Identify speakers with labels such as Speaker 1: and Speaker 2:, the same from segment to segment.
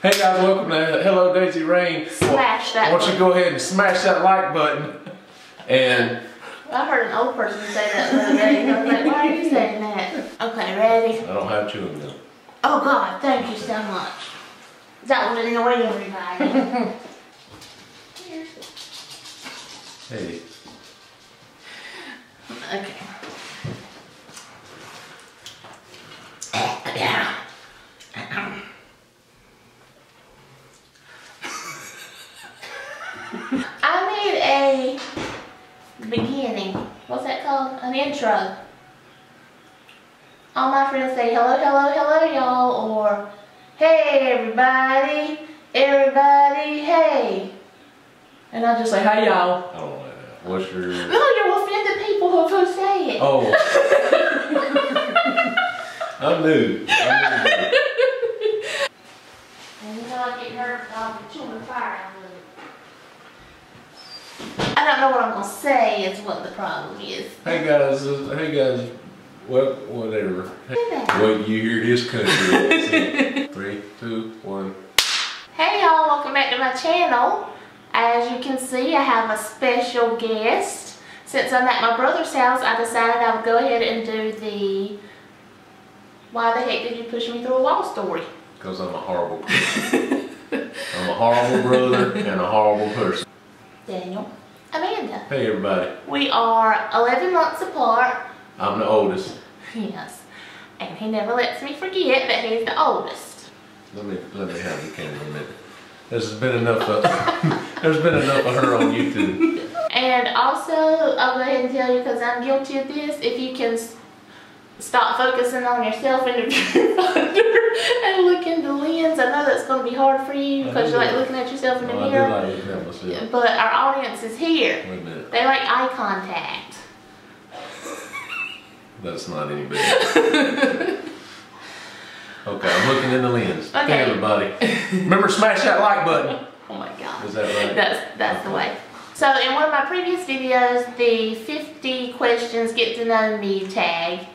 Speaker 1: Hey guys, welcome to HelloDaisyRain.
Speaker 2: Smash that.
Speaker 1: Why don't you go ahead and smash that like button? And
Speaker 2: I heard an old person say that the other day. I was like, why are you saying that? Okay, ready?
Speaker 1: I don't have chewing gum.
Speaker 2: Oh God, thank you so much. That would annoy everybody.
Speaker 1: Hey.
Speaker 2: Okay. Yeah. I need a beginning. What's that called? An intro. All my friends say hello, hello, hello, y'all, or hey, everybody, everybody, hey. And I just say, hey, y'all.
Speaker 1: I don't like that. What's your...
Speaker 2: No, you'll offend the people who say it.
Speaker 1: Oh. I'm new.
Speaker 2: And you know I get nervous, I'll be chewing fire out of it. I don't know what I'm going to say is what the problem is.
Speaker 1: Hey guys, well, whatever. Wait, you hear this country. 3, 2, 1.
Speaker 2: Hey y'all, welcome back to my channel. As you can see, I have a special guest. Since I'm at my brother's house, I decided I would go ahead and do the why the heck did you push me through a wall story.
Speaker 1: Because I'm a horrible person. I'm a horrible brother and a horrible person.
Speaker 2: Daniel. Amanda.
Speaker 1: Hey everybody.
Speaker 2: We are 11 months apart.
Speaker 1: I'm the oldest.
Speaker 2: Yes. And he never lets me forget that he's the oldest.
Speaker 1: Let me have the camera a minute. There's been enough of there's been enough of her on YouTube.
Speaker 2: And also, I'll go ahead and tell you, because I'm guilty of this, if you can stop focusing on yourself in the viewfinder and look in the lens. I know that's going to be hard for you because you like looking at yourself in the mirror.
Speaker 1: I do like looking at myself.
Speaker 2: But our audience is here.
Speaker 1: Wait a minute.
Speaker 2: They like eye contact.
Speaker 1: That's not any better. Okay, I'm looking in the lens.
Speaker 2: Okay.
Speaker 1: Hey everybody. Remember, smash that like button.
Speaker 2: Oh my God.
Speaker 1: Is that right?
Speaker 2: That's the way. So in one of my previous videos, the 50 questions get to know me tag,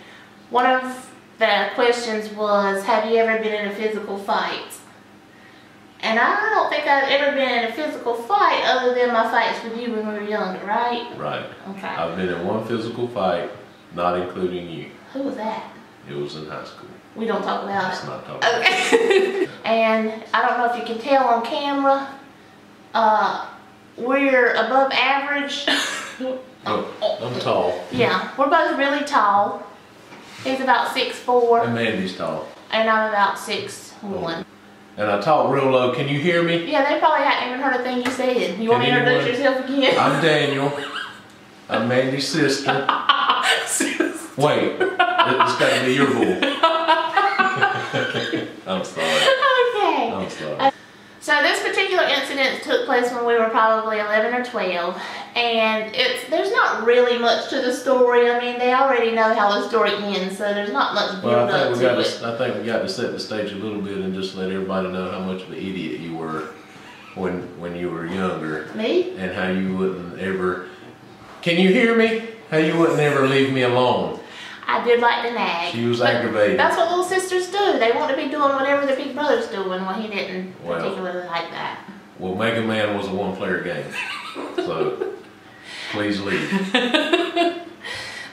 Speaker 2: one of the questions was, have you ever been in a physical fight? And I don't think I've ever been in a physical fight other than my fights with you when we were younger, right?
Speaker 1: Right.
Speaker 2: Okay.
Speaker 1: I've been in one physical fight, not including you.
Speaker 2: Who was that?
Speaker 1: It was in high school.
Speaker 2: We don't talk about
Speaker 1: Let's
Speaker 2: it.
Speaker 1: not talk about it.
Speaker 2: Okay. And I don't know if you can tell on camera, we're above average.
Speaker 1: Oh, I'm tall.
Speaker 2: Yeah, we're both really tall. He's about 6'4".
Speaker 1: And Mandy's tall.
Speaker 2: And I'm about 6'1".
Speaker 1: And I talk real low. Can you hear me?
Speaker 2: Yeah, they probably hadn't even heard a thing you said. You want to introduce yourself again?
Speaker 1: I'm Daniel. I'm Mandy's sister. Wait, it's got to be your voice. I'm sorry.
Speaker 2: Okay.
Speaker 1: I'm sorry.
Speaker 2: So this particular incident took place when we were probably 11 or 12, and there's not really much to the story. I mean, they already know how the story ends, so there's not much build up to it.
Speaker 1: I think we got to set the stage a little bit and just let everybody know how much of an idiot you were when you were younger.
Speaker 2: Me?
Speaker 1: And how you wouldn't ever. Can you hear me? How you wouldn't ever leave me alone.
Speaker 2: I did like to nag.
Speaker 1: She was aggravated.
Speaker 2: That's what little sisters do. They want to be doing whatever their big brother's doing. Well, he didn't particularly like that.
Speaker 1: Well, Mega Man was a one-player game. So, please leave.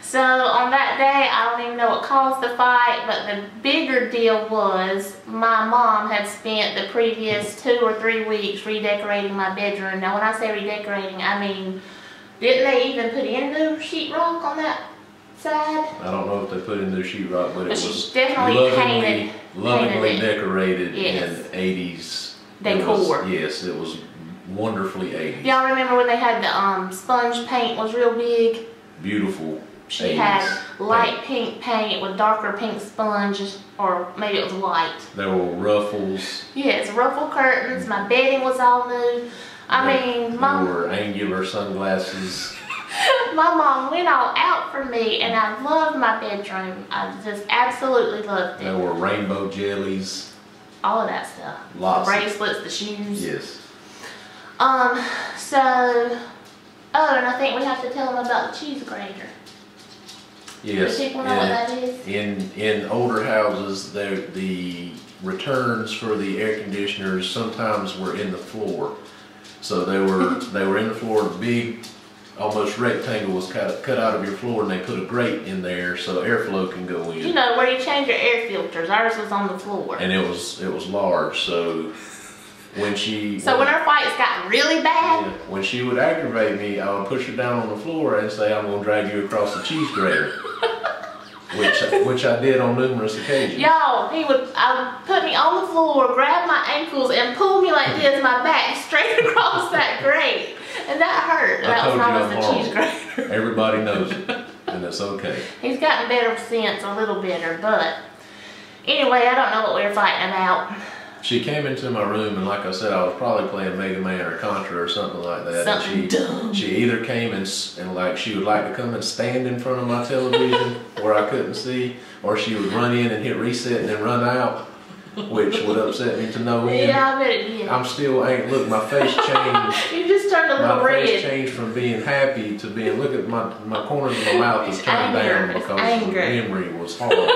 Speaker 2: So, on that day, I don't even know what caused the fight, but the bigger deal was my mom had spent the previous 2 or 3 weeks redecorating my bedroom. Now, when I say redecorating, I mean, didn't they even put in new sheetrock on that side?
Speaker 1: I don't know if they put in new sheetrock, but it was
Speaker 2: definitely
Speaker 1: lovingly decorated
Speaker 2: yes.
Speaker 1: in 80s
Speaker 2: decor.
Speaker 1: Yes, it was wonderfully 80s.
Speaker 2: Y'all remember when they had the sponge paint was real big?
Speaker 1: Beautiful.
Speaker 2: She had light pink paint with darker pink sponge, or maybe it was white.
Speaker 1: There were ruffles.
Speaker 2: Yes, ruffle curtains. My bedding was all new.
Speaker 1: There were angular sunglasses.
Speaker 2: My mom went all out for me, and I loved my bedroom. I just absolutely loved it.
Speaker 1: There were rainbow jellies.
Speaker 2: All of that stuff.
Speaker 1: Lots.
Speaker 2: The bracelets, the shoes.
Speaker 1: Yes.
Speaker 2: Oh, and I think we have to tell them about the cheese grater.
Speaker 1: Yes.
Speaker 2: Do people know what that is?
Speaker 1: In older houses, the returns for the air conditioners sometimes were in the floor. So they were in the floor. The big, almost rectangle was cut out of your floor, and they put a grate in there so airflow can go in.
Speaker 2: You know where you change your air filters. Ours was on the floor.
Speaker 1: And it was large. So when our fights got really bad, when she would aggravate me, I would push her down on the floor and say, "I'm gonna drag you across the cheese grater." which I did on numerous occasions. Y'all, I would put me on the floor, grab my ankles, and pull me like this, my back straight across that grate. And that hurt. That was known as the cheese grater. Everybody knows it, and it's okay. He's gotten better since, a little better, but anyway, I don't know what we were fighting about. She came into my room, and like I said, I was probably playing Mega Man or Contra or something like that.
Speaker 2: Something dumb.
Speaker 1: She either came and like she would like to come and stand in front of my television where I couldn't see, or she would run in and hit reset and then run out, which would upset me to no end.
Speaker 2: Yeah, I bet it did.
Speaker 1: I'm still look, my face changed.
Speaker 2: You just turned a little red.
Speaker 1: My face changed from being happy to being, look at my corners of my mouth is turned down because the memory was horrible.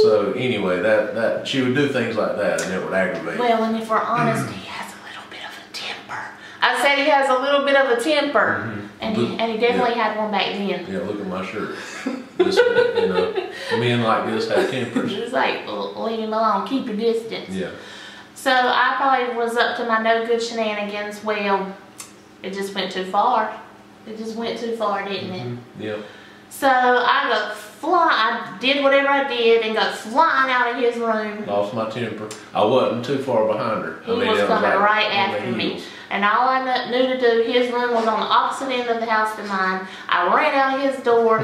Speaker 1: So anyway, that she would do things like that, and it would aggravate.
Speaker 2: Well, and if we're honest, he has a little bit of a temper. I said he has a little bit of a temper, and he definitely had one back then.
Speaker 1: Yeah, look at my shirt. This, you know, men like this have tempers.
Speaker 2: It's like, leave him alone, keep your distance.
Speaker 1: Yeah.
Speaker 2: So I probably was up to my no good shenanigans. Well, it just went too far. It just went too far, didn't it?
Speaker 1: Yeah.
Speaker 2: So I did whatever I did and got flying out of his room.
Speaker 1: Lost my temper. I wasn't too far behind her.
Speaker 2: He was coming right after me. And all I knew to do, his room was on the opposite end of the house to mine. I ran out his door,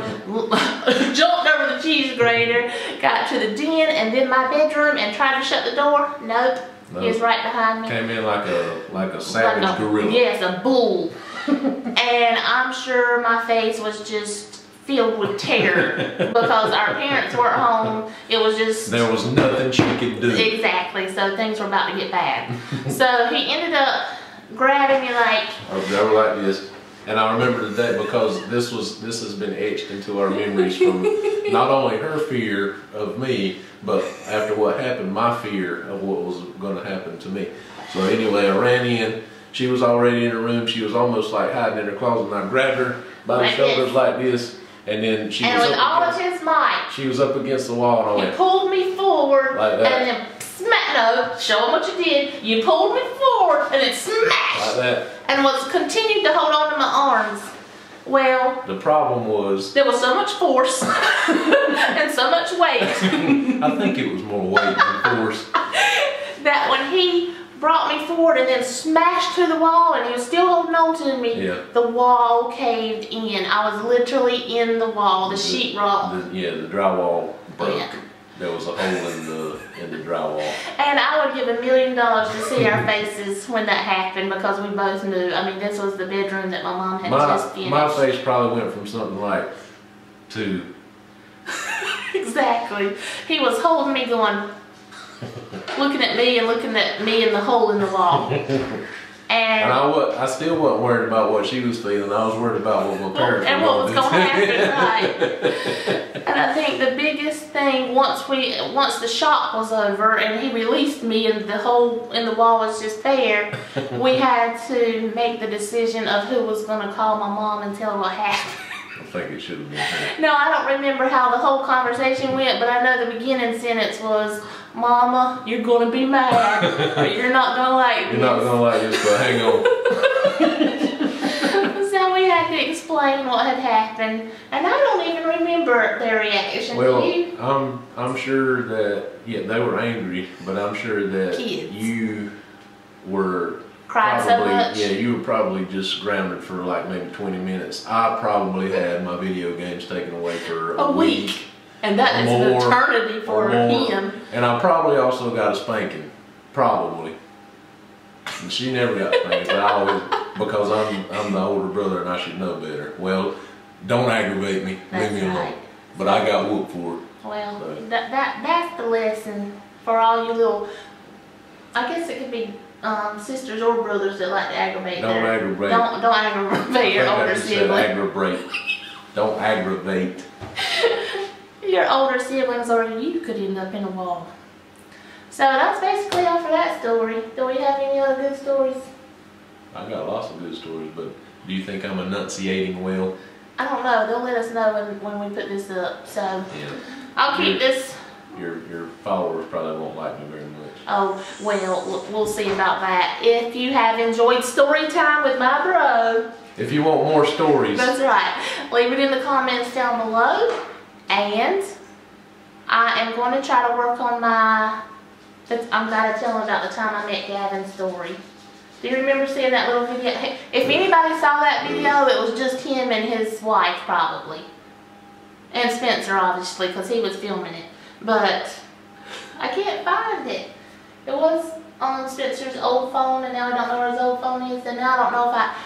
Speaker 2: jumped over the cheese grater, got to the den and then my bedroom and tried to shut the door. Nope. He was right behind me.
Speaker 1: Came in like a savage gorilla.
Speaker 2: Yes, a bull. And I'm sure my face was just filled with terror because our parents weren't home. It was just...
Speaker 1: There was nothing she could do.
Speaker 2: Exactly, so things were about to get bad. So he ended up grabbing me like...
Speaker 1: They were like this. And I remember the day because this has been etched into our memories from not only her fear of me, but after what happened, my fear of what was going to happen to me. So anyway, I ran in. She was already in her room. She was almost like hiding in her closet, and I grabbed her by the shoulders like this. And then she was
Speaker 2: with all of his might,
Speaker 1: she was up against the wall, and I went.
Speaker 2: He pulled me forward,
Speaker 1: like that.
Speaker 2: and then show him what you did. You pulled me forward, and it smashed.
Speaker 1: Like that.
Speaker 2: And continued to hold on to my arms. Well,
Speaker 1: the problem was
Speaker 2: there was so much force and so much weight.
Speaker 1: I think it was more weight than force.
Speaker 2: That when he brought me forward and then smashed to the wall and he was still holding on to me, the wall caved in. I was literally in the wall, the sheetrock.
Speaker 1: The drywall broke. Yeah. There was a hole in the drywall. And
Speaker 2: I would give $1 million to see our faces when that happened because we both knew. I mean, this was the bedroom that my mom had just finished.
Speaker 1: My face probably went from something like to...
Speaker 2: Exactly. He was holding me going... looking at me in the hole in the wall. And
Speaker 1: I still wasn't worried about what she was feeling. I was worried about what my parents
Speaker 2: and what was going to happen, right? And I think the biggest thing once the shock was over and he released me and the hole in the wall was just there, we had to make the decision of who was going to call my mom and tell her what happened.
Speaker 1: I think it should have been her.
Speaker 2: No, I don't remember how the whole conversation went, but I know the beginning sentence was, "Mama, you're gonna be mad, but you're not gonna like this.
Speaker 1: You're not gonna like this, but hang on."
Speaker 2: So we had to explain what had happened, and I don't even remember their reaction.
Speaker 1: Well,
Speaker 2: do you?
Speaker 1: I'm sure that they were angry, but I'm sure that
Speaker 2: Kids.
Speaker 1: You were.
Speaker 2: Cried so much?
Speaker 1: Yeah, you were probably just grounded for like maybe 20 minutes. I probably had my video games taken away for a week.
Speaker 2: And that is an eternity for him.
Speaker 1: And I probably also got a spanking. Probably. And she never got spanked, but I always, because I'm the older brother and I should know better. Well, don't aggravate me. Leave me alone. But I got whooped for it.
Speaker 2: Well, so. That's the lesson for all you little, I guess it could be sisters or brothers that like to aggravate.
Speaker 1: Don't aggravate.
Speaker 2: Don't aggravate your older sibling.
Speaker 1: Aggravate. Don't aggravate.
Speaker 2: Your older siblings or you could end up in a wall. So that's basically all for that story. Do we have any other good stories?
Speaker 1: I got lots of good stories, but do you think I'm enunciating well?
Speaker 2: I don't know. They'll let us know when we put this up. So yeah. I'll keep this.
Speaker 1: Your followers probably won't like me very much.
Speaker 2: Oh, well, we'll see about that. If you have enjoyed story time with my bro.
Speaker 1: If you want more stories.
Speaker 2: That's right. Leave it in the comments down below. And I am going to try to work on my... I'm going to tell them about the time I met Gavin's story. Do you remember seeing that little video? If anybody saw that video, it was just him and his wife, probably. And Spencer, obviously, because he was filming it. But I can't find it. It was on Spencer's old phone, and now I don't know where his old phone is, and now I don't know if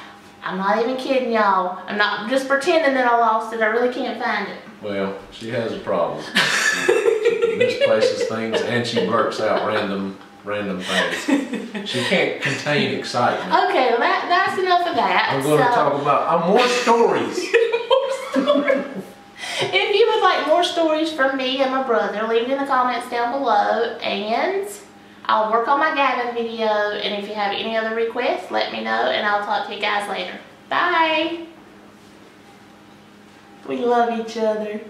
Speaker 2: I'm not even kidding y'all. I'm not just pretending that I lost it. I really can't find it.
Speaker 1: Well, she has a problem. She misplaces things, and she blurts out random things. She can't contain excitement.
Speaker 2: Okay, well that's enough of that.
Speaker 1: I'm going to talk about more stories.
Speaker 2: More stories. If you would like more stories from me and my brother, leave it in the comments down below, and I'll work on my Gavin video, and if you have any other requests, let me know, and I'll talk to you guys later. Bye! We love each other.